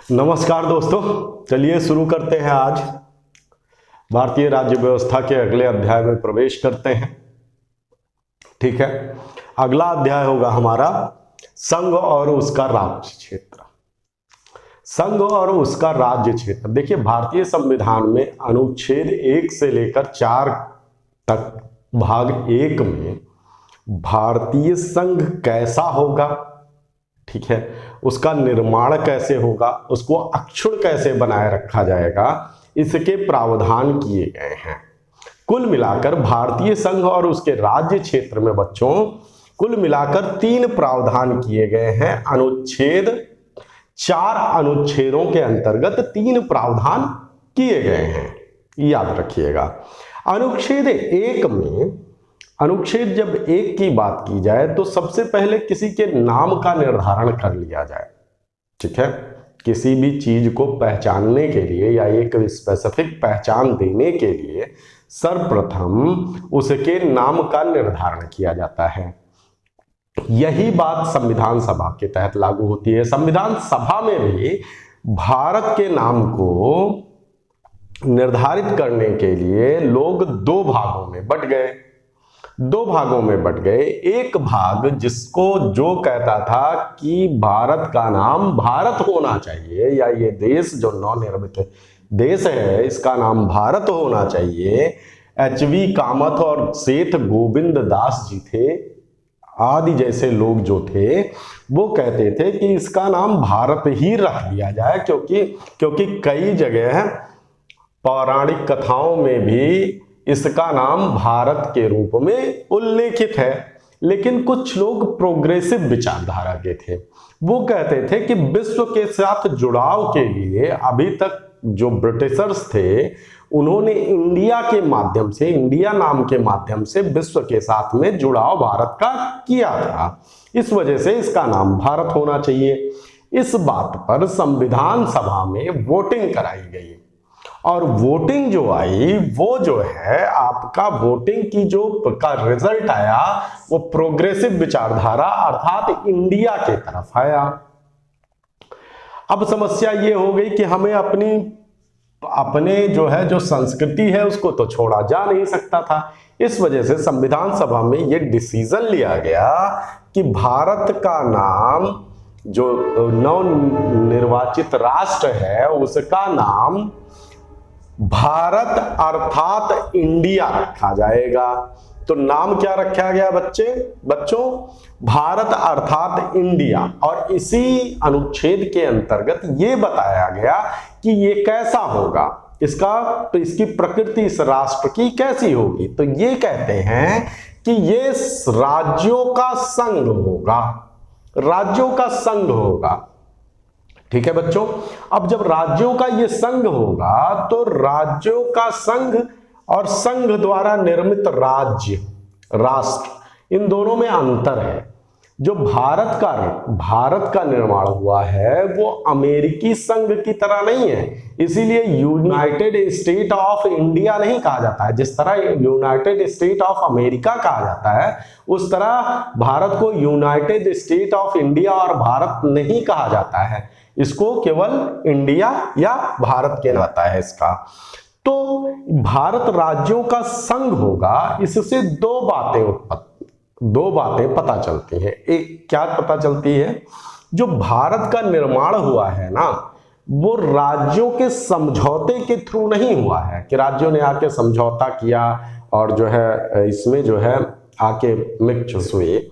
नमस्कार दोस्तों, चलिए शुरू करते हैं। आज भारतीय राज्य व्यवस्था के अगले अध्याय में प्रवेश करते हैं। ठीक है, अगला अध्याय होगा हमारा संघ और उसका राज्य क्षेत्र। संघ और उसका राज्य क्षेत्र। देखिए, भारतीय संविधान में अनुच्छेद 1 से लेकर 4 तक भाग 1 में भारतीय संघ कैसा होगा, ठीक है, उसका निर्माण कैसे होगा, उसको अक्षुण कैसे बनाए रखा जाएगा, इसके प्रावधान किए गए हैं। कुल मिलाकर भारतीय संघ और उसके राज्य क्षेत्र में बच्चों कुल मिलाकर 3 प्रावधान किए गए हैं। अनुच्छेद 4 अनुच्छेदों के अंतर्गत 3 प्रावधान किए गए हैं, याद रखिएगा। अनुच्छेद 1 में, अनुच्छेद जब 1 की बात की जाए तो सबसे पहले किसी के नाम का निर्धारण कर लिया जाए। ठीक है, किसी भी चीज को पहचानने के लिए या एक स्पेसिफिक पहचान देने के लिए सर्वप्रथम उसके नाम का निर्धारण किया जाता है। यही बात संविधान सभा के तहत लागू होती है। संविधान सभा में भी भारत के नाम को निर्धारित करने के लिए लोग 2 भागों में बंट गए। 2 भागों में बंट गए। एक भाग जिसको जो कहता था कि भारत का नाम भारत होना चाहिए, या ये देश जो नवनिर्मित देश है इसका नाम भारत होना चाहिए। एच.वी. कामत और सेठ गोविंद दास जी थे आदि जैसे लोग जो थे वो कहते थे कि इसका नाम भारत ही रख दिया जाए, क्योंकि कई जगह पौराणिक कथाओं में भी इसका नाम भारत के रूप में उल्लेखित है। लेकिन कुछ लोग प्रोग्रेसिव विचारधारा के थे, वो कहते थे कि विश्व के साथ जुड़ाव के लिए अभी तक जो ब्रिटिशर्स थे उन्होंने इंडिया के माध्यम से, इंडिया नाम के माध्यम से विश्व के साथ में जुड़ाव भारत का किया था। इस वजह से इसका नाम भारत होना चाहिए। इस बात पर संविधान सभा में वोटिंग कराई गई और वोटिंग जो आई वो जो है आपका वोटिंग की जो का रिजल्ट आया वो प्रोग्रेसिव विचारधारा अर्थात इंडिया के तरफ आया। अब समस्या ये हो गई कि हमें अपने जो है जो संस्कृति है उसको तो छोड़ा जा नहीं सकता था। इस वजह से संविधान सभा में ये डिसीजन लिया गया कि भारत का नाम, जो नवनिर्वाचित राष्ट्र है उसका नाम भारत अर्थात इंडिया रखा जाएगा। तो नाम क्या रखा गया बच्चों? भारत अर्थात इंडिया। और इसी अनुच्छेद के अंतर्गत ये बताया गया कि ये कैसा होगा, तो इसकी प्रकृति इस राष्ट्र की कैसी होगी। तो ये कहते हैं कि ये राज्यों का संघ होगा, राज्यों का संघ होगा। ठीक है बच्चों, अब जब राज्यों का ये संघ होगा तो राज्यों का संघ और संघ द्वारा निर्मित राज्य, राष्ट्र, इन दोनों में अंतर है। जो भारत का निर्माण हुआ है वो अमेरिकी संघ की तरह नहीं है, इसीलिए यूनाइटेड स्टेट ऑफ इंडिया नहीं कहा जाता है। जिस तरह यूनाइटेड स्टेट ऑफ अमेरिका कहा जाता है उस तरह भारत को यूनाइटेड स्टेट ऑफ इंडिया और भारत नहीं कहा जाता है, इसको केवल इंडिया या भारत के नाता है इसका। तो भारत राज्यों का संघ होगा। इससे 2 बातें पता चलती हैं। एक क्या पता चलती है? जो भारत का निर्माण हुआ है ना वो राज्यों के समझौते के थ्रू नहीं हुआ है कि राज्यों ने आके समझौता किया और जो है इसमें जो है आके मिक्स हुए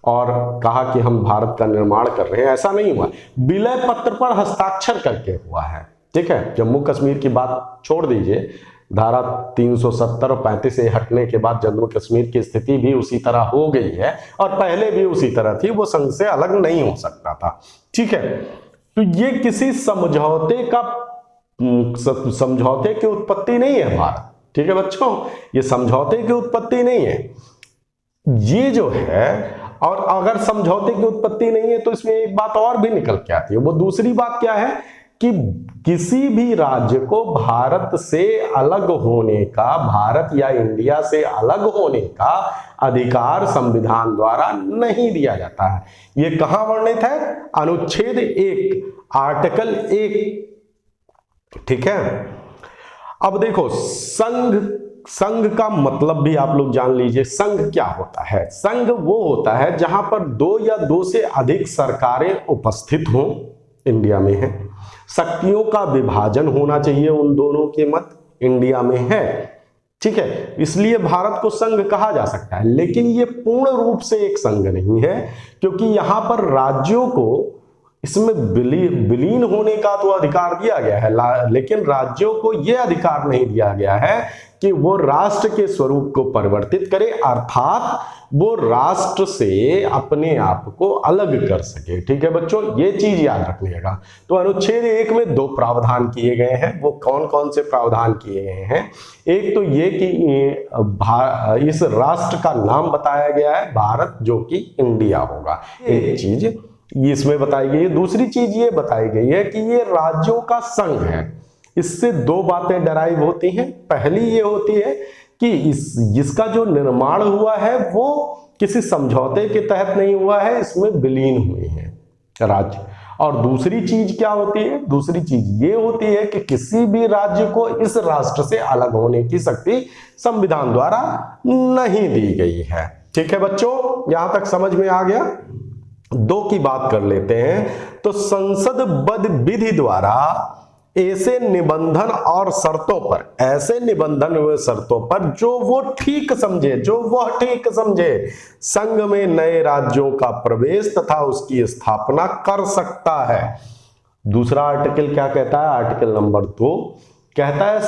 और कहा कि हम भारत का निर्माण कर रहे हैं, ऐसा नहीं हुआ। विलय पत्र पर हस्ताक्षर करके हुआ है। ठीक है, जम्मू कश्मीर की बात छोड़ दीजिए, धारा 370 और 35 से हटने के बाद जम्मू कश्मीर की स्थिति भी उसी तरह हो गई है और पहले भी उसी तरह थी, वो संघ से अलग नहीं हो सकता था। ठीक है, तो ये किसी समझौते की उत्पत्ति नहीं है भारत। ठीक है बच्चों, ये समझौते की उत्पत्ति नहीं है ये जो है। और अगर समझौते की उत्पत्ति नहीं है तो इसमें एक बात और भी निकल के आती है। वो दूसरी बात क्या है कि किसी भी राज्य को भारत से अलग होने का, भारत या इंडिया से अलग होने का अधिकार संविधान द्वारा नहीं दिया जाता है। ये कहां वर्णित है? अनुच्छेद 1 आर्टिकल 1, ठीक है। अब देखो संघ का मतलब भी आप लोग जान लीजिए। संघ क्या होता है? संघ वो होता है जहां पर 2 या 2 से अधिक सरकारें उपस्थित हों, इंडिया में है। शक्तियों का विभाजन होना चाहिए उन दोनों के मत, इंडिया में है, ठीक है। इसलिए भारत को संघ कहा जा सकता है, लेकिन ये पूर्ण रूप से एक संघ नहीं है, क्योंकि यहां पर राज्यों को इसमें विलीन होने का तो अधिकार दिया गया है, लेकिन राज्यों को यह अधिकार नहीं दिया गया है कि वो राष्ट्र के स्वरूप को परिवर्तित करे, अर्थात वो राष्ट्र से अपने आप को अलग कर सके, ठीक है बच्चों, ये चीज याद रखिएगा। तो अनुच्छेद 1 में 2 प्रावधान किए गए हैं। वो कौन कौन से प्रावधान किए गए हैं? एक तो ये कि इस राष्ट्र का नाम बताया गया है भारत, जो कि इंडिया होगा, एक चीज इसमें बताई गई है। दूसरी चीज ये बताई गई है कि ये राज्यों का संघ है। इससे 2 बातें डराइव होती हैं। पहली ये होती है कि इसका जो निर्माण हुआ है वो किसी समझौते के तहत नहीं हुआ है, इसमें विलीन हुए हैं राज्य। और दूसरी चीज क्या होती है? दूसरी चीज ये होती है कि किसी भी राज्य को इस राष्ट्र से अलग होने की शक्ति संविधान द्वारा नहीं दी गई है, ठीक है बच्चों, यहां तक समझ में आ गया। 2 की बात कर लेते हैं। तो संसदबद्ध विधि द्वारा ऐसे निबंधन और शर्तों पर, ऐसे निबंधन व शर्तों पर जो वो ठीक समझे, संघ में नए राज्यों का प्रवेश तथा उसकी स्थापना कर सकता है। दूसरा आर्टिकल क्या कहता है? आर्टिकल नंबर 2 कहता है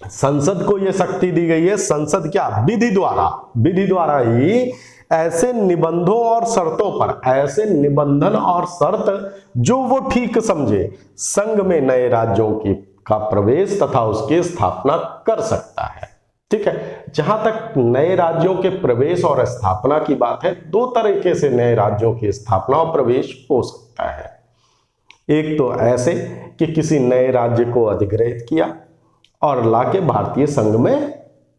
संसद को यह शक्ति दी गई है। संसद क्या? विधि द्वारा ही ऐसे निबंधों और शर्तों पर, ऐसे निबंधन और शर्त जो वो ठीक समझे, संघ में नए राज्यों का प्रवेश तथा उसकी स्थापना कर सकता है, ठीक है। जहां तक नए राज्यों के प्रवेश और स्थापना की बात है, 2 तरीके से नए राज्यों की स्थापना और प्रवेश हो सकता है। एक तो ऐसे कि किसी नए राज्य को अधिग्रहित किया और लाके भारतीय संघ में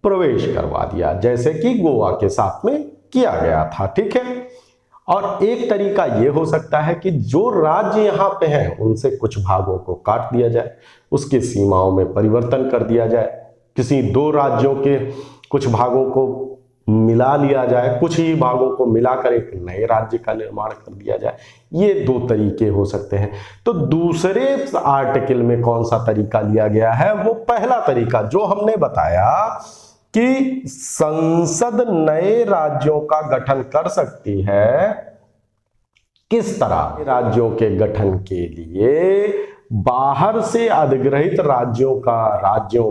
प्रवेश करवा दिया, जैसे कि गोवा के साथ में किया गया था, ठीक है। और एक तरीका यह हो सकता है कि जो राज्य यहां पे हैं उनसे कुछ भागों को काट दिया जाए, उसकी सीमाओं में परिवर्तन कर दिया जाए, किसी 2 राज्यों के कुछ भागों को मिला लिया जाए, कुछ ही भागों को मिलाकर एक नए राज्य का निर्माण कर दिया जाए। ये 2 तरीके हो सकते हैं। तो दूसरे आर्टिकल में कौन सा तरीका लिया गया है? वो पहला तरीका जो हमने बताया कि संसद नए राज्यों का गठन कर सकती है। किस तरह? राज्यों के गठन के लिए बाहर से अधिग्रहित राज्यों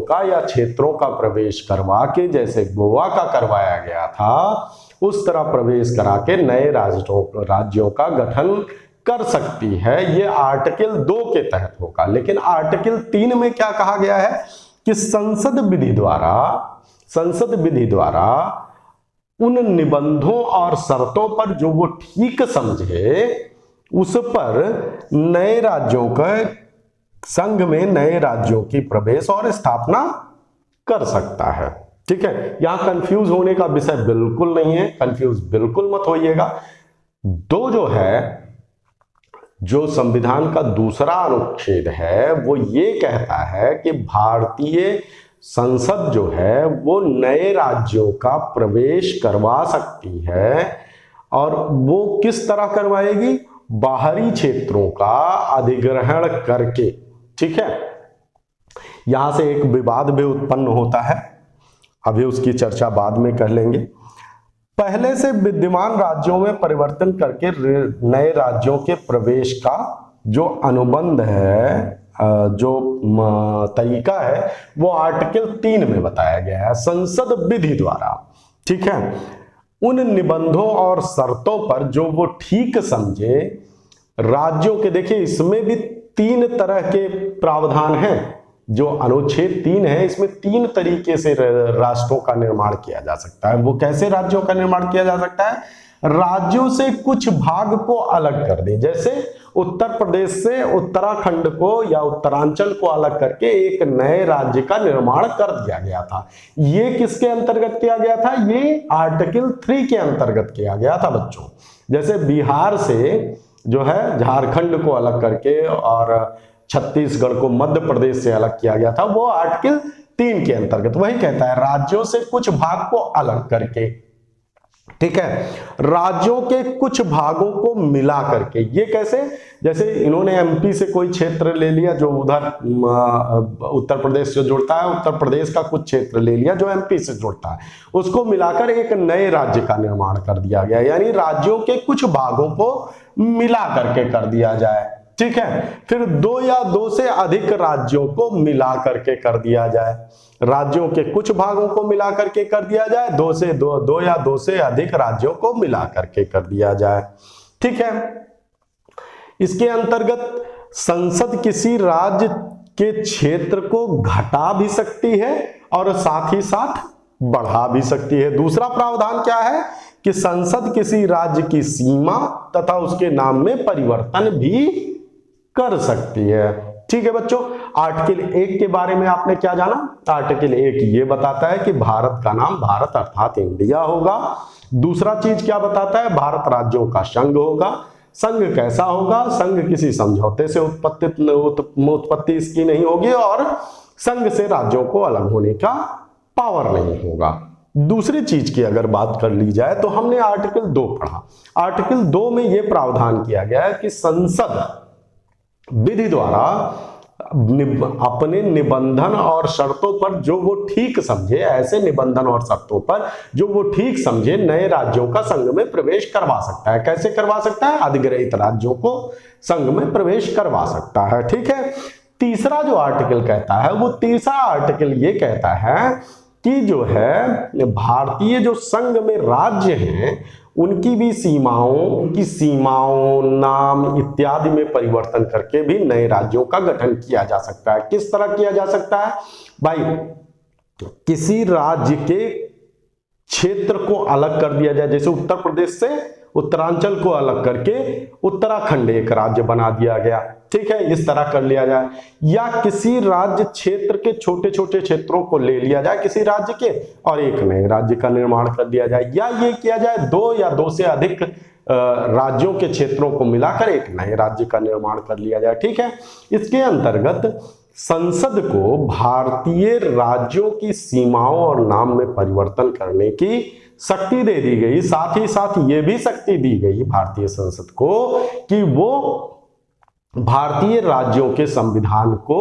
का या क्षेत्रों का प्रवेश करवा के, जैसे गोवा का करवाया गया था, उस तरह प्रवेश करा के नए राज्यों का गठन कर सकती है। यह आर्टिकल 2 के तहत होगा। लेकिन आर्टिकल 3 में क्या कहा गया है कि संसद विधि द्वारा उन निबंधों और शर्तों पर जो वो ठीक समझे, उस पर नए राज्यों का, संघ में नए राज्यों की प्रवेश और स्थापना कर सकता है, ठीक है। यहां कंफ्यूज होने का विषय बिल्कुल नहीं है, कंफ्यूज बिल्कुल मत होइएगा। 2 जो है, जो संविधान का दूसरा अनुच्छेद है, वो ये कहता है कि भारतीय संसद जो है वो नए राज्यों का प्रवेश करवा सकती है। और वो किस तरह करवाएगी? बाहरी क्षेत्रों का अधिग्रहण करके, ठीक है। यहां से एक विवाद भी उत्पन्न होता है, अभी उसकी चर्चा बाद में कर लेंगे। पहले से विद्यमान राज्यों में परिवर्तन करके नए राज्यों के प्रवेश का जो अनुबंध है, जो तरीका है, वो आर्टिकल 3 में बताया गया है, संसद विधि द्वारा, ठीक है। उन निबंधों और शर्तों पर जो वो ठीक समझे, राज्यों के, देखिए इसमें भी 3 तरह के प्रावधान हैं। जो अनुच्छेद 3 है, इसमें 3 तरीके से राष्ट्रों का निर्माण किया जा सकता है। वो कैसे राज्यों का निर्माण किया जा सकता है? राज्यों से कुछ भाग को अलग कर दे, जैसे उत्तर प्रदेश से उत्तराखंड को या उत्तरांचल को अलग करके एक नए राज्य का निर्माण कर दिया गया था। ये किसके अंतर्गत किया गया था? ये आर्टिकल 3 के अंतर्गत किया गया था बच्चों। जैसे बिहार से जो है झारखंड को अलग करके और छत्तीसगढ़ को मध्य प्रदेश से अलग किया गया था, वो आर्टिकल 3 के अंतर्गत। वही कहता है राज्यों से कुछ भाग को अलग करके, ठीक है, राज्यों के कुछ भागों को मिला करके। ये कैसे? जैसे इन्होंने एमपी से कोई क्षेत्र ले लिया जो उधर उत्तर प्रदेश से जुड़ता है, उत्तर प्रदेश का कुछ क्षेत्र ले लिया जो एमपी से जुड़ता है, उसको मिलाकर एक नए राज्य का निर्माण कर दिया गया। यानी राज्यों के कुछ भागों को मिला करके कर दिया जाए, ठीक है। फिर 2 या 2 से अधिक राज्यों को मिला करके कर दिया जाए, राज्यों के कुछ भागों को मिला करके कर दिया जाए, 2 या 2 से अधिक राज्यों को मिला करके कर दिया जाए, ठीक है। इसके अंतर्गत संसद किसी राज्य के क्षेत्र को घटा भी सकती है और साथ ही साथ बढ़ा भी सकती है। दूसरा प्रावधान क्या है कि संसद किसी राज्य की सीमा तथा उसके नाम में परिवर्तन भी कर सकती है, ठीक है बच्चों। आर्टिकल 1 के बारे में आपने क्या जाना? आर्टिकल 1 ये बताता है कि भारत का नाम भारत अर्थात इंडिया होगा। दूसरा चीज क्या बताता है? भारत राज्यों का संघ होगा। संघ कैसा होगा? संघ किसी समझौते से उत्पत्ति इसकी नहीं होगी और संघ से राज्यों को अलग होने का पावर नहीं होगा। दूसरी चीज की अगर बात कर ली जाए तो हमने आर्टिकल 2 पढ़ा। आर्टिकल 2 में यह प्रावधान किया गया है कि संसद विधि द्वारा अपने निबंधन और शर्तों पर जो वो ठीक समझे, ऐसे निबंधन और शर्तों पर जो वो ठीक समझे, नए राज्यों का संघ में प्रवेश करवा सकता है। कैसे करवा सकता है? अधिग्रहित राज्यों को संघ में प्रवेश करवा सकता है, ठीक है। तीसरा जो आर्टिकल कहता है, वो तीसरा आर्टिकल ये कहता है कि जो है भारतीय जो संघ में राज्य हैं उनकी भी सीमाओं नाम इत्यादि में परिवर्तन करके भी नए राज्यों का गठन किया जा सकता है। किस तरह किया जा सकता है भाई? किसी राज्य के क्षेत्र को अलग कर दिया जाए, जैसे उत्तर प्रदेश से उत्तरांचल को अलग करके उत्तराखंड एक राज्य बना दिया गया, ठीक है, इस तरह कर लिया जाए। या किसी राज्य क्षेत्र के छोटे छोटे क्षेत्रों को ले लिया जाए किसी राज्य के और एक नए राज्य का निर्माण कर दिया जाए। या ये किया जाए 2 या 2 से अधिक राज्यों के क्षेत्रों को मिलाकर एक नए राज्य का निर्माण कर लिया जाए, ठीक है। इसके अंतर्गत संसद को भारतीय राज्यों की सीमाओं और नाम में परिवर्तन करने की शक्ति दे दी गई। साथ ही साथ ये भी शक्ति दी गई भारतीय संसद को कि वो भारतीय राज्यों के संविधान को,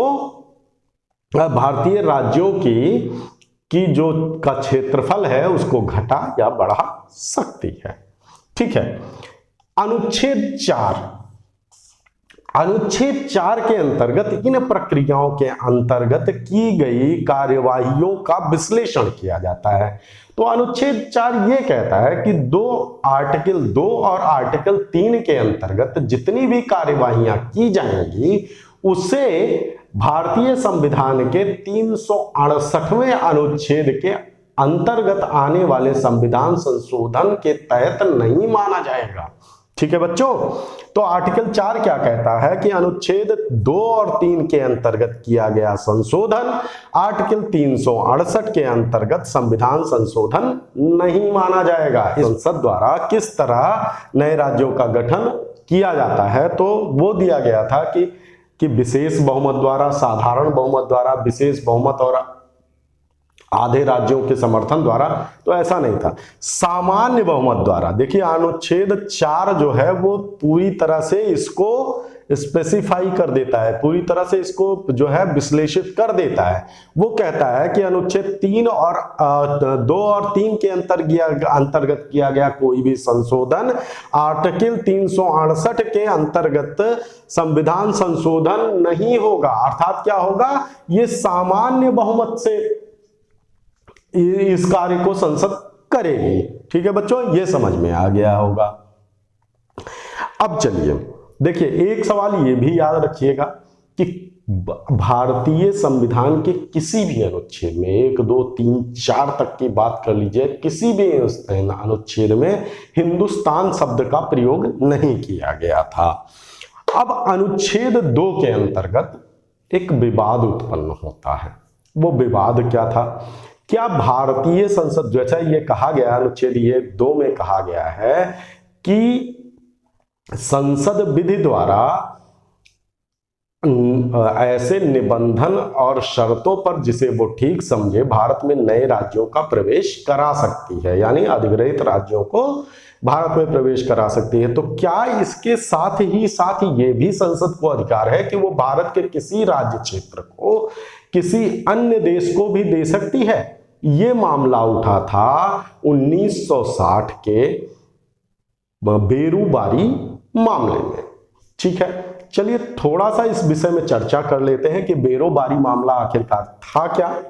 भारतीय राज्यों की जो का क्षेत्रफल है उसको घटा या बढ़ा सकती है, ठीक है। अनुच्छेद 4 के अंतर्गत इन प्रक्रियाओं के अंतर्गत की गई कार्यवाहियों का विश्लेषण किया जाता है। तो अनुच्छेद 4 ये कहता है कि आर्टिकल 2 और आर्टिकल 3 के अंतर्गत जितनी भी कार्यवाहियां की जाएंगी उसे भारतीय संविधान के 368वें अनुच्छेद के अंतर्गत आने वाले संविधान संशोधन के तहत नहीं माना जाएगा, ठीक है बच्चों। तो आर्टिकल 4 क्या कहता है कि अनुच्छेद 2 और 3 के अंतर्गत किया गया संशोधन आर्टिकल 368 के अंतर्गत संविधान संशोधन नहीं माना जाएगा। संसद द्वारा किस तरह नए राज्यों का गठन किया जाता है तो वो दिया गया था कि विशेष बहुमत द्वारा, साधारण बहुमत द्वारा, विशेष बहुमत और आधे राज्यों के समर्थन द्वारा। तो ऐसा नहीं था, सामान्य बहुमत द्वारा। देखिए अनुच्छेद 4 जो है वो पूरी तरह से इसको स्पेसिफाई कर देता है, पूरी तरह से इसको जो है विश्लेषित कर देता है। वो कहता है कि अनुच्छेद 3 और 2 और 3 के अंतर्गत किया गया कोई भी संशोधन आर्टिकल 368 के अंतर्गत संविधान संशोधन नहीं होगा। अर्थात क्या होगा? ये सामान्य बहुमत से इस कार्य को संसद करेगी, ठीक है बच्चों, ये समझ में आ गया होगा। अब चलिए देखिए, एक सवाल ये भी याद रखिएगा कि भारतीय संविधान के किसी भी अनुच्छेद में 1, 2, 3, 4 तक की बात कर लीजिए, किसी भी अनुच्छेद में हिंदुस्तान शब्द का प्रयोग नहीं किया गया था। अब अनुच्छेद 2 के अंतर्गत एक विवाद उत्पन्न होता है। वो विवाद क्या था? क्या भारतीय संसद, जैसा ये कहा गया अनुच्छेद 2 में कहा गया है कि संसद विधि द्वारा ऐसे निबंधन और शर्तों पर जिसे वो ठीक समझे भारत में नए राज्यों का प्रवेश करा सकती है, यानी अधिग्रहित राज्यों को भारत में प्रवेश करा सकती है। तो क्या इसके साथ ही ये भी संसद को अधिकार है कि वो भारत के किसी राज्य क्षेत्र को किसी अन्य देश को भी दे सकती है? ये मामला उठा था 1960 के बेरूबारी मामले में। ठीक है, चलिए थोड़ा सा इस विषय में चर्चा कर लेते हैं कि बेरोबारी मामला आखिरकार था क्या,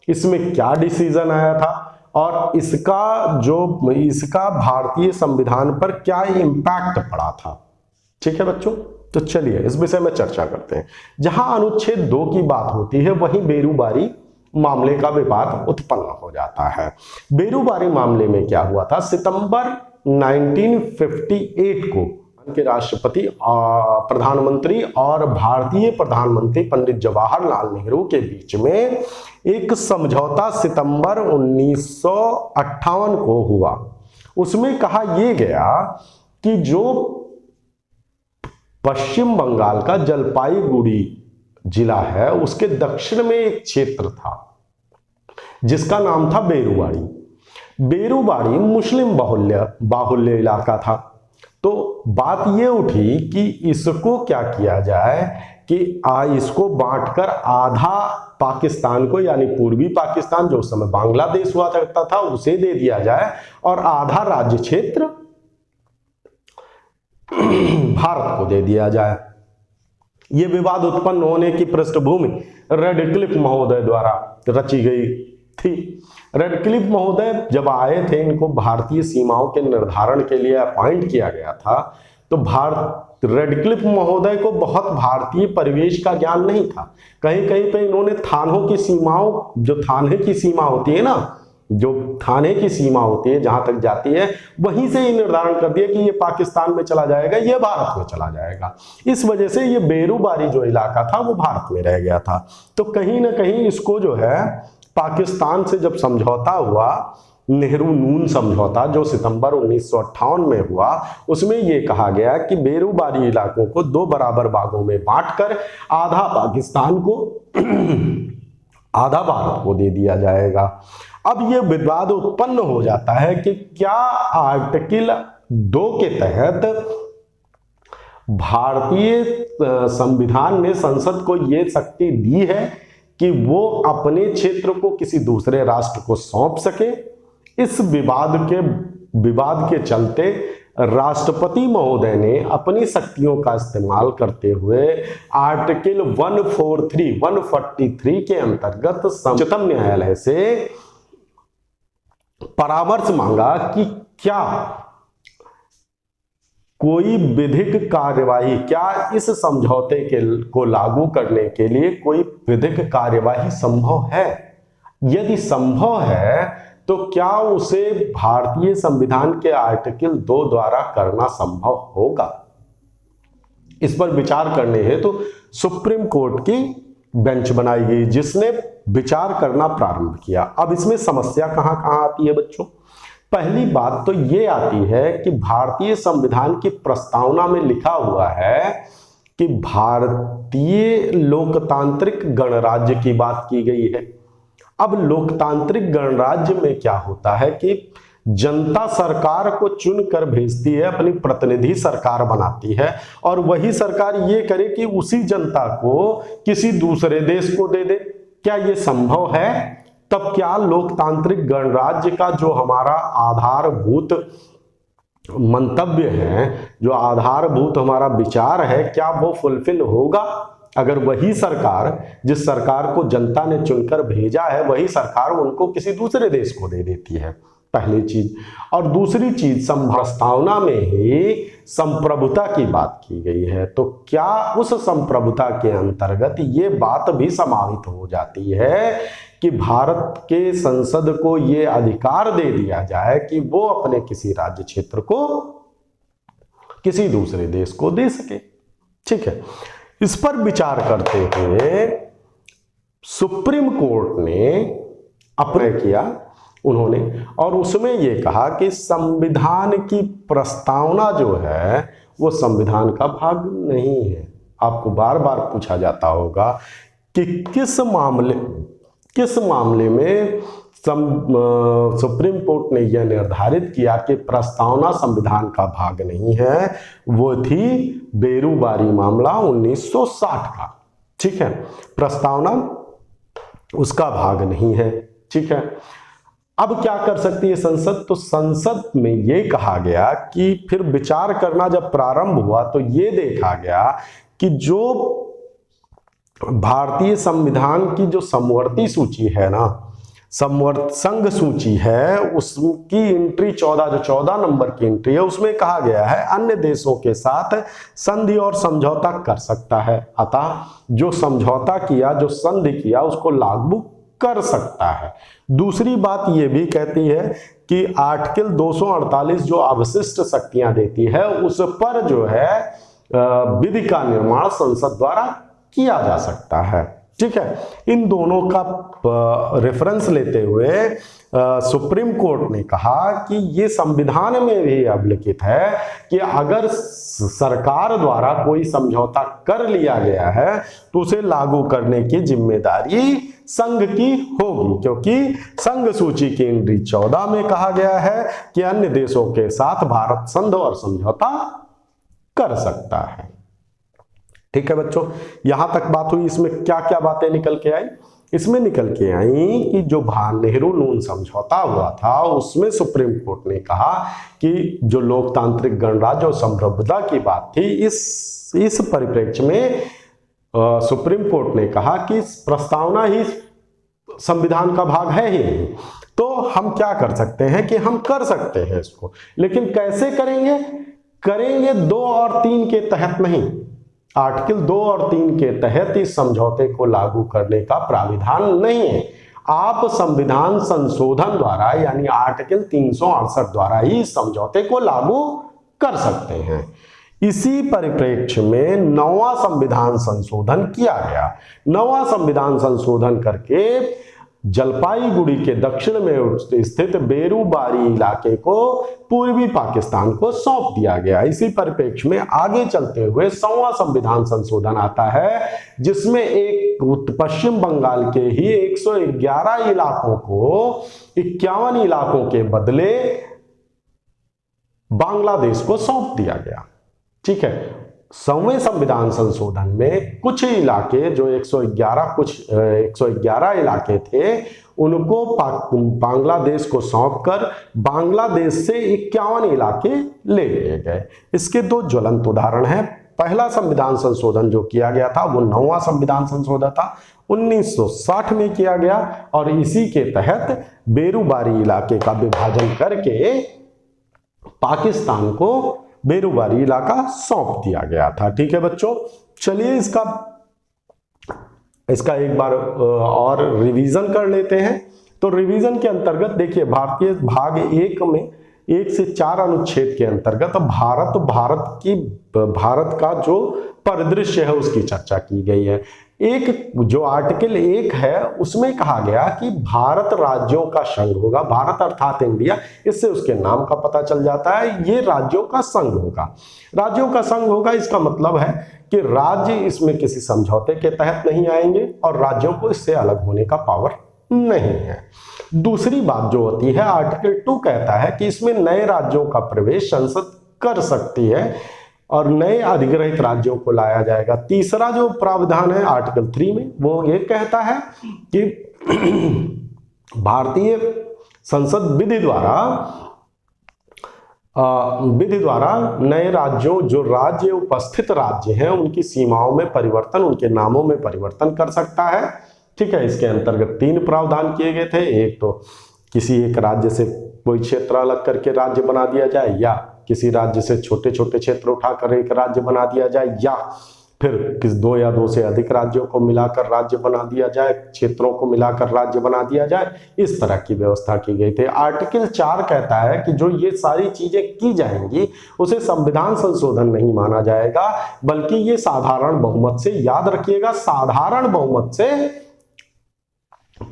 इसमें क्या डिसीजन आया था और इसका भारतीय संविधान पर क्या इंपैक्ट पड़ा था। ठीक है बच्चों, तो चलिए इस विषय में चर्चा करते हैं। जहां अनुच्छेद 2 की बात होती है वहीं बेरूबारी मामले का विवाद उत्पन्न हो जाता है। बेरूबारी मामले में क्या हुआ था, सितंबर 1958 को के राष्ट्रपति प्रधानमंत्री और भारतीय प्रधानमंत्री पंडित जवाहरलाल नेहरू के बीच में एक समझौता सितंबर 1958 को हुआ। उसमें कहा यह गया कि जो पश्चिम बंगाल का जलपाईगुड़ी जिला है उसके दक्षिण में एक क्षेत्र था जिसका नाम था बेरूबारी। बेरूबारी मुस्लिम बाहुल्य इलाका था। तो बात ये उठी कि इसको क्या किया जाए कि इसको बांटकर आधा पाकिस्तान को, यानी पूर्वी पाकिस्तान जो उस समय बांग्लादेश हुआ करता था, उसे दे दिया जाए और आधा राज्य क्षेत्र भारत को दे दिया जाए। यह विवाद उत्पन्न होने की पृष्ठभूमि रेडक्लिफ महोदय द्वारा रची गई थी। रेडक्लिफ महोदय जब आए थे, इनको भारतीय सीमाओं के निर्धारण के लिए अपॉइंट किया गया था। तो रेडक्लिफ महोदय को बहुत भारतीय परिवेश का ज्ञान नहीं था। कहीं कहीं पे इन्होंने थानों की सीमाओं, जो थाने की सीमा होती है ना, जो थाने की सीमा होती है जहां तक जाती है, वहीं से ही निर्धारण कर दिया कि ये पाकिस्तान में चला जाएगा, ये भारत में चला जाएगा। इस वजह से ये बेरूबारी जो इलाका था वो भारत में रह गया था। तो कहीं ना कहीं इसको जो है पाकिस्तान से जब समझौता हुआ, नेहरू नून समझौता जो सितंबर 1958 में हुआ, उसमें यह कहा गया कि बेरूबारी इलाकों को 2 बराबर भागों में बांटकर आधा पाकिस्तान को आधा भारत को दे दिया जाएगा। अब यह विवाद उत्पन्न हो जाता है कि क्या आर्टिकल 2 के तहत भारतीय संविधान ने संसद को यह शक्ति दी है कि वो अपने क्षेत्र को किसी दूसरे राष्ट्र को सौंप सके। इस विवाद के चलते राष्ट्रपति महोदय ने अपनी शक्तियों का इस्तेमाल करते हुए आर्टिकल 143 के अंतर्गत उच्चतम न्यायालय से परामर्श मांगा कि क्या कोई विधिक कार्यवाही, क्या इस समझौते को लागू करने के लिए कोई विधिक कार्यवाही संभव है। यदि संभव है तो क्या उसे भारतीय संविधान के आर्टिकल 2 द्वारा करना संभव होगा। इस पर विचार करने हेतु सुप्रीम कोर्ट की बेंच बनाई गई जिसने विचार करना प्रारंभ किया। अब इसमें समस्या कहां कहां आती है बच्चों। पहली बात तो ये आती है कि भारतीय संविधान की प्रस्तावना में लिखा हुआ है कि भारतीय लोकतांत्रिक गणराज्य की बात की गई है। अब लोकतांत्रिक गणराज्य में क्या होता है कि जनता सरकार को चुनकर भेजती है, अपनी प्रतिनिधि सरकार बनाती है और वही सरकार ये करे कि उसी जनता को किसी दूसरे देश को दे दे। क्या ये संभव है? तब क्या लोकतांत्रिक गणराज्य का जो हमारा आधारभूत मंतव्य है, जो आधारभूत हमारा विचार है, क्या वो फुलफिल होगा अगर वही सरकार, जिस सरकार को जनता ने चुनकर भेजा है, वही सरकार उनको किसी दूसरे देश को दे देती है। पहली चीज। और दूसरी चीज, प्रस्तावना में ही संप्रभुता की बात की गई है। तो क्या उस संप्रभुता के अंतर्गत ये बात भी समाहित हो जाती है कि भारत के संसद को ये अधिकार दे दिया जाए कि वो अपने किसी राज्य क्षेत्र को किसी दूसरे देश को दे सके। ठीक है, इस पर विचार करते हुए सुप्रीम कोर्ट ने अपने किया उन्होंने, और उसमें यह कहा कि संविधान की प्रस्तावना जो है वो संविधान का भाग नहीं है। आपको बार बार पूछा जाता होगा कि किस मामले में सुप्रीम कोर्ट ने यह निर्धारित किया कि प्रस्तावना संविधान का भाग नहीं है। वो थी बेरूबारी मामला 1960 का। ठीक है, प्रस्तावना उसका भाग नहीं है। ठीक है, अब क्या कर सकती है संसद? तो संसद में यह कहा गया कि फिर विचार करना जब प्रारंभ हुआ तो यह देखा गया कि जो भारतीय संविधान की जो समवर्ती सूची है ना, संघ सूची है, उसकी एंट्री 14, जो 14 नंबर की एंट्री है, उसमें कहा गया है अन्य देशों के साथ संधि और समझौता कर सकता है। अतः जो समझौता किया, जो संधि किया, उसको लागू कर सकता है। दूसरी बात यह भी कहती है कि आर्टिकल 248 जो अवशिष्ट शक्तियां देती है, उस पर जो है विधि का निर्माण संसद द्वारा किया जा सकता है। ठीक है, इन दोनों का रेफरेंस लेते हुए सुप्रीम कोर्ट ने कहा कि ये संविधान में भी अभिलिखित है कि अगर सरकार द्वारा कोई समझौता कर लिया गया है तो उसे लागू करने की जिम्मेदारी संघ की होगी, क्योंकि संघ सूची की एंट्री 14 में कहा गया है कि अन्य देशों के साथ भारत संधि और समझौता कर सकता है। ठीक है बच्चों, यहां तक बात हुई। इसमें क्या क्या बातें निकल के आई? इसमें निकल के आई कि जो नेहरू नून समझौता हुआ था, उसमें सुप्रीम कोर्ट ने कहा कि जो लोकतांत्रिक गणराज्य और संप्रभुता की बात थी, इस परिप्रेक्ष्य में सुप्रीम कोर्ट ने कहा कि प्रस्तावना ही संविधान का भाग है ही नहीं। तो हम क्या कर सकते हैं कि हम कर सकते हैं इसको, लेकिन कैसे करेंगे? करेंगे 2 और 3 के तहत नहीं। आर्टिकल 2 और 3 के तहत इस समझौते को लागू करने का प्राविधान नहीं है। आप संविधान संशोधन द्वारा, यानी आर्टिकल 368 द्वारा ही इस समझौते को लागू कर सकते हैं। इसी परिप्रेक्ष्य में 9वां संविधान संशोधन किया गया। 9वां संविधान संशोधन करके जलपाईगुड़ी के दक्षिण में स्थित बेरूबारी इलाके को पूर्वी पाकिस्तान को सौंप दिया गया। इसी परिप्रेक्ष्य में आगे चलते हुए 100वां संविधान संशोधन आता है, जिसमें एक पश्चिम बंगाल के ही 111 इलाकों को 51 इलाकों के बदले बांग्लादेश को सौंप दिया गया। ठीक है, 100वें संविधान संशोधन में कुछ इलाके जो 111 इलाके थे, उनको बांग्लादेश को सौंपकर बांग्लादेश से 51 इलाके ले लिए गए। इसके 2 ज्वलंत उदाहरण हैं। पहला संविधान संशोधन जो किया गया था वो 9वां संविधान संशोधन था, 1960 में किया गया, और इसी के तहत बेरूबारी इलाके का विभाजन करके पाकिस्तान को बेरूबारी इलाका सौंप दिया गया था। ठीक है बच्चों, चलिए इसका एक बार और रिवीजन कर लेते हैं। तो रिवीजन के अंतर्गत देखिए, भारतीय भाग 1 में 1 से 4 अनुच्छेद के अंतर्गत भारत का जो परिदृश्य है उसकी चर्चा की गई है। एक जो आर्टिकल 1 है उसमें कहा गया कि भारत राज्यों का संघ होगा। भारत अर्थात इंडिया, इससे उसके नाम का पता चल जाता है। ये राज्यों का संघ होगा। राज्यों का संघ होगा, इसका मतलब है कि राज्य इसमें किसी समझौते के तहत नहीं आएंगे और राज्यों को इससे अलग होने का पावर नहीं है। दूसरी बात जो होती है, आर्टिकल 2 कहता है कि इसमें नए राज्यों का प्रवेश संसद कर सकती है और नए अधिग्रहित राज्यों को लाया जाएगा। तीसरा जो प्रावधान है आर्टिकल 3 में, वो ये कहता है कि भारतीय संसद विधि द्वारा नए राज्यों, जो राज्य उपस्थित राज्य हैं, उनकी सीमाओं में परिवर्तन, उनके नामों में परिवर्तन कर सकता है। ठीक है, इसके अंतर्गत 3 प्रावधान किए गए थे। एक तो किसी एक राज्य से कोई क्षेत्र अलग करके राज्य बना दिया जाए, या किसी राज्य से छोटे छोटे क्षेत्र उठाकर एक राज्य बना दिया जाए, या फिर 2 या 2 से अधिक राज्यों को मिलाकर राज्य बना दिया जाए, क्षेत्रों को मिलाकर राज्य बना दिया जाए। इस तरह की व्यवस्था की गई थी। आर्टिकल 4 कहता है कि जो ये सारी चीजें की जाएंगी उसे संविधान संशोधन नहीं माना जाएगा, बल्कि ये साधारण बहुमत से, याद रखिएगा, साधारण बहुमत से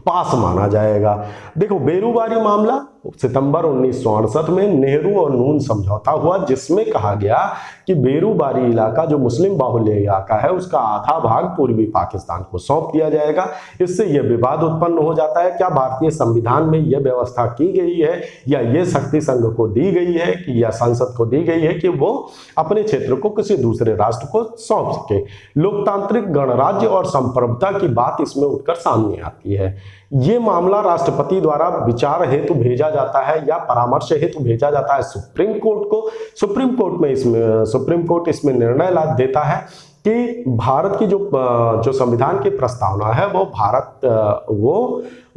पास माना जाएगा। देखो, बेरूबारी मामला सितंबर 1968 में नेहरू और नून समझौता हुआ, जिसमें कहा गया कि बेरूबारी इलाका जो मुस्लिम बाहुल्य इलाका है उसका आधा भाग पूर्वी पाकिस्तान को सौंप दिया जाएगा। इससे यह विवाद उत्पन्न हो जाता है, क्या भारतीय संविधान में यह व्यवस्था की गई है या यह शक्ति संघ को दी गई है कि या संसद को दी गई है कि वो अपने क्षेत्र को किसी दूसरे राष्ट्र को सौंप सके। लोकतांत्रिक गणराज्य और संप्रभुता की बात इसमें उठकर सामने आती है। ये मामला राष्ट्रपति द्वारा विचार हेतु भेजा जाता है या परामर्श हेतु भेजा जाता है सुप्रीम कोर्ट को। सुप्रीम कोर्ट इसमें निर्णय ला देता है कि भारत की जो संविधान की प्रस्तावना है वो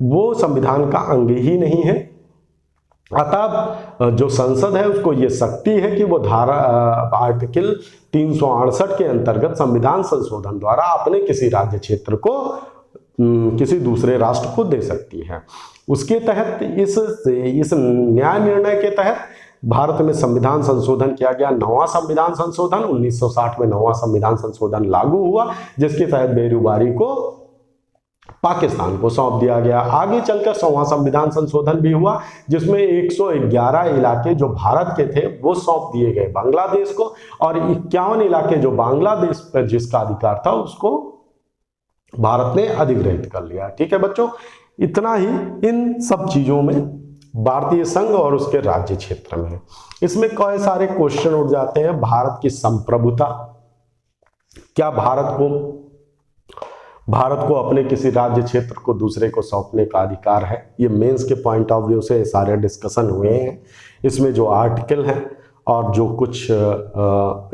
वो संविधान का अंग ही नहीं है। अतः जो संसद है उसको ये शक्ति है कि वो आर्टिकल 368 के अंतर्गत संविधान संशोधन द्वारा अपने किसी राज्य क्षेत्र को किसी दूसरे राष्ट्र को दे सकती है। उसके तहत इस न्याय निर्णय के तहत भारत में संविधान संशोधन किया गया। 9वां संविधान संशोधन 1960 में 9वां संविधान संशोधन लागू हुआ, जिसके तहत बेरूबारी को पाकिस्तान को सौंप दिया गया। आगे चलकर 100वां संविधान संशोधन भी हुआ, जिसमें 111 इलाके जो भारत के थे वो सौंप दिए गए बांग्लादेश को, और 51 इलाके जो बांग्लादेश पर जिसका अधिकार था उसको भारत ने अधिग्रहित कर लिया। ठीक है बच्चों, इतना ही इन सब चीजों में भारतीय संघ और उसके राज्य क्षेत्र में। इसमें कई सारे क्वेश्चन उठ जाते हैं। भारत की संप्रभुता, क्या भारत को अपने किसी राज्य क्षेत्र को दूसरे को सौंपने का अधिकार है? ये मेंस के पॉइंट ऑफ व्यू से सारे डिस्कशन हुए हैं। इसमें जो आर्टिकल हैं और जो कुछ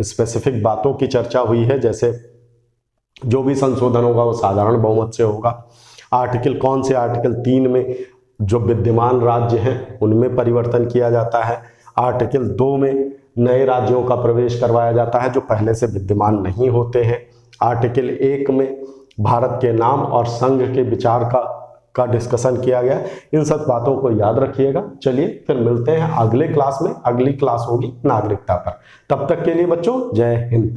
स्पेसिफिक बातों की चर्चा हुई है, जैसे जो भी संशोधन होगा वो साधारण बहुमत से होगा। कौन से आर्टिकल 3 में जो विद्यमान राज्य हैं उनमें परिवर्तन किया जाता है। आर्टिकल 2 में नए राज्यों का प्रवेश करवाया जाता है जो पहले से विद्यमान नहीं होते हैं। आर्टिकल 1 में भारत के नाम और संघ के विचार का डिस्कशन किया गया। इन सब बातों को याद रखिएगा। चलिए फिर मिलते हैं अगले क्लास में। अगली क्लास होगी नागरिकता पर। तब तक के लिए बच्चों जय हिंद।